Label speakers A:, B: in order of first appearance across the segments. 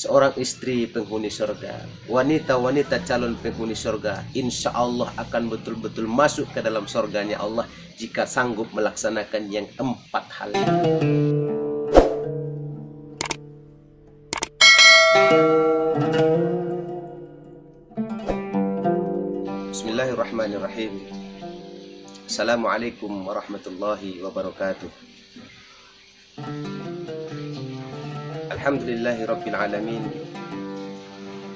A: seorang istri penghuni surga, wanita-wanita calon penghuni surga, insya Allah akan betul-betul masuk ke dalam surganya Allah jika sanggup melaksanakan yang 4 hal ini. Bismillahirrahmanirrahim. Assalamualaikum warahmatullahi wabarakatuh. Alhamdulillahi rabbil alamin,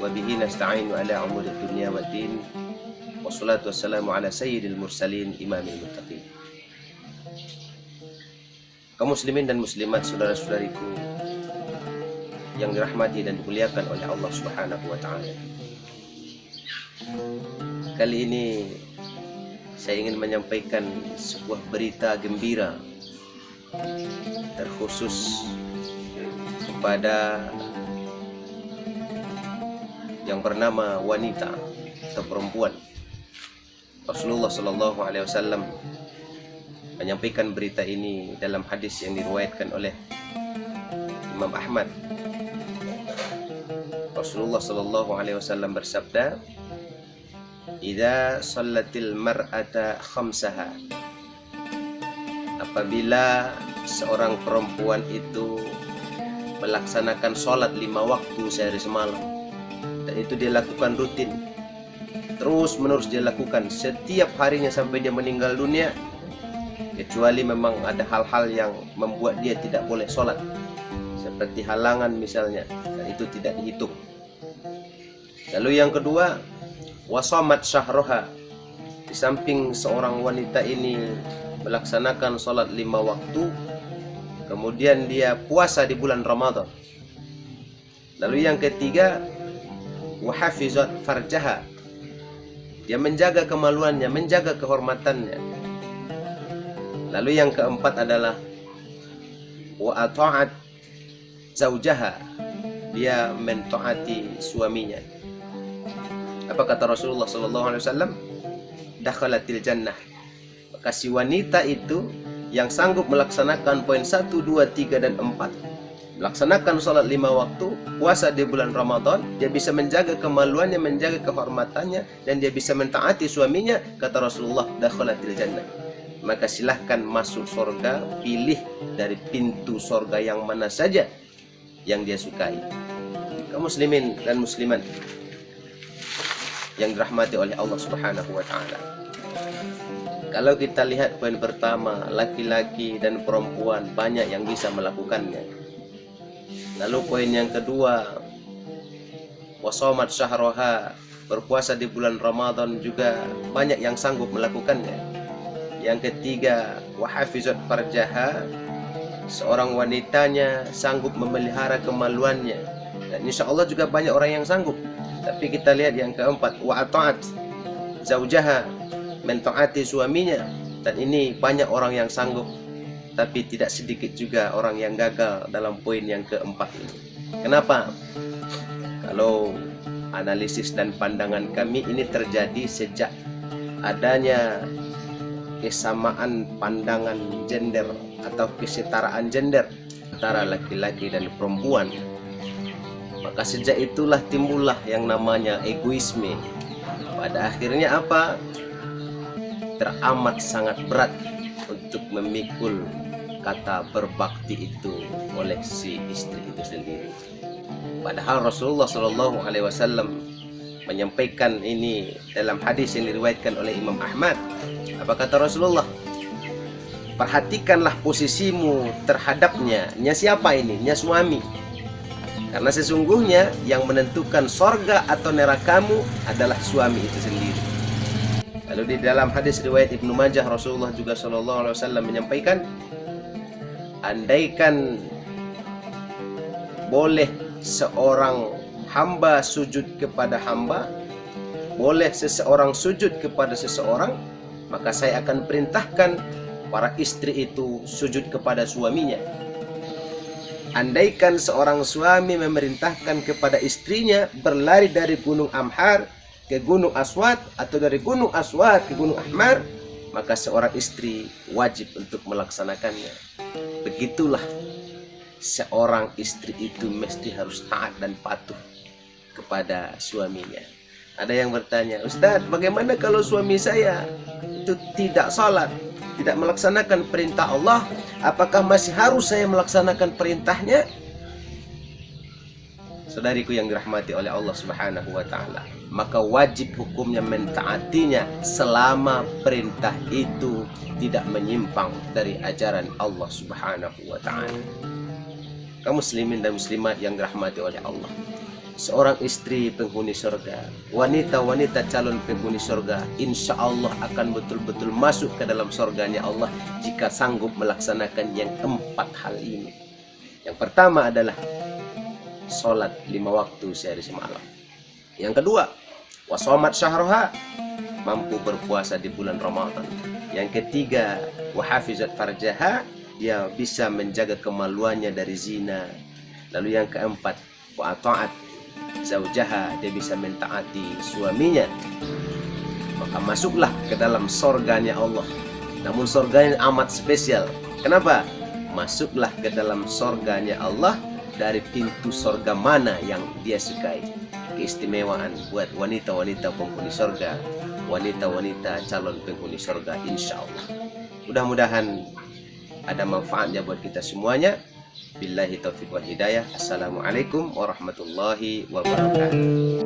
A: wa bihi nasta'inu ala umuri dunya waddin, wassalatu wassalamu ala sayyidil mursalin imamil muttaqin. Kaum muslimin dan muslimat, saudara-saudariku yang dirahmati dan dimuliakan oleh Allah Subhanahu wa taala. Kali ini saya ingin menyampaikan sebuah berita gembira terkhusus kepada yang bernama wanita atau perempuan. Rasulullah Shallallahu Alaihi Wasallam menyampaikan berita ini dalam hadis yang diriwayatkan oleh Imam Ahmad. Rasulullah Shallallahu Alaihi Wasallam bersabda, "Idza shallatil mar'ata khamsaha." Apabila seorang perempuan itu melaksanakan sholat 5 waktu sehari semalam, dan itu dia lakukan rutin, terus menerus dia lakukan setiap harinya sampai dia meninggal dunia, kecuali memang ada hal-hal yang membuat dia tidak boleh sholat, seperti halangan misalnya, dan itu tidak dihitung. Lalu yang kedua, wasamat syahroha. Di samping seorang wanita ini melaksanakan sholat 5 waktu, kemudian dia puasa di bulan Ramadan. Lalu yang ketiga, wahafizat farjaha. Dia menjaga kemaluannya, menjaga kehormatannya. Lalu yang keempat adalah wa ata'at zaujaha. Dia mentaati suaminya. Apa kata Rasulullah sallallahu alaihi wasallam? Dakhalatil jannah. Maka si wanita itu yang sanggup melaksanakan poin 1, 2, 3, dan 4, melaksanakan sholat 5 waktu, puasa di bulan Ramadan, dia bisa menjaga kemaluannya, menjaga kehormatannya, dan dia bisa mentaati suaminya, kata Rasulullah, dakhalatil jannah. Maka silahkan masuk surga, pilih dari pintu surga yang mana saja yang dia sukai. Kaum muslimin dan muslimat yang dirahmati oleh Allah Subhanahu wa taala. Kalau kita lihat poin pertama, laki-laki dan perempuan banyak yang bisa melakukannya. Lalu poin yang kedua, wasomat syahroha, berpuasa di bulan Ramadan juga banyak yang sanggup melakukannya. Yang ketiga, wahafizat farjaha, seorang wanitanya sanggup memelihara kemaluannya, dan insya Allah juga banyak orang yang sanggup. Tapi kita lihat yang keempat, wa ata'at zaujaha, mentaati suaminya, dan ini banyak orang yang sanggup, tapi tidak sedikit juga orang yang gagal dalam poin yang keempat ini. Kenapa? Kalau analisis dan pandangan kami, ini terjadi sejak adanya kesamaan pandangan gender atau kesetaraan gender antara laki-laki dan perempuan. Maka sejak itulah timbullah yang namanya egoisme. Pada akhirnya apa? Teramat sangat berat untuk memikul kata berbakti itu oleh si istri itu sendiri. Padahal Rasulullah Shallallahu Alaihi Wasallam menyampaikan ini dalam hadis yang diriwayatkan oleh Imam Ahmad. Apa kata Rasulullah? Perhatikanlah posisimu terhadapnya. Nya siapa ini? Nya suami. Karena sesungguhnya yang menentukan sorga atau nerakamu adalah suami itu sendiri. Lalu di dalam hadis riwayat Ibnu Majah, Rasulullah juga Shallallahu Alaihi Wasallam menyampaikan, andaikan boleh seorang hamba sujud kepada hamba, boleh seseorang sujud kepada seseorang, maka saya akan perintahkan para istri itu sujud kepada suaminya. Andaikan seorang suami memerintahkan kepada istrinya berlari dari Gunung Amhar ke Gunung Aswad, atau dari Gunung Aswad ke Gunung Ahmar, maka seorang istri wajib untuk melaksanakannya. Begitulah seorang istri itu mesti harus taat dan patuh kepada suaminya. Ada yang bertanya, Ustadz, bagaimana kalau suami saya itu tidak salat, tidak melaksanakan perintah Allah, apakah masih harus saya melaksanakan perintahnya? Saudariku yang dirahmati oleh Allah Subhanahu wa taala, maka wajib hukumnya mentaatinya selama perintah itu tidak menyimpang dari ajaran Allah Subhanahu wa taala. Kaum muslimin dan muslimat yang dirahmati oleh Allah, seorang istri penghuni surga, wanita-wanita calon penghuni surga, insya Allah akan betul-betul masuk ke dalam surganya Allah jika sanggup melaksanakan yang 4 hal ini. Yang pertama adalah sholat 5 waktu sehari semalam. Yang kedua, wasomat syahroha, mampu berpuasa di bulan Ramadan. Yang ketiga, wahafizat farjaha, dia bisa menjaga kemaluannya dari zina. Lalu yang keempat, wa ta'at zaujaha, dia bisa mentaati suaminya. Maka masuklah ke dalam surganya Allah. Namun surganya amat spesial. Kenapa? Masuklah ke dalam surganya Allah dari pintu surga mana yang dia sukai. Keistimewaan buat wanita-wanita penghuni surga, wanita-wanita calon penghuni surga, insya Allah. Mudah-mudahan ada manfaatnya buat kita semuanya. Billahi taufiq wal hidayah. Assalamualaikum warahmatullahi wabarakatuh.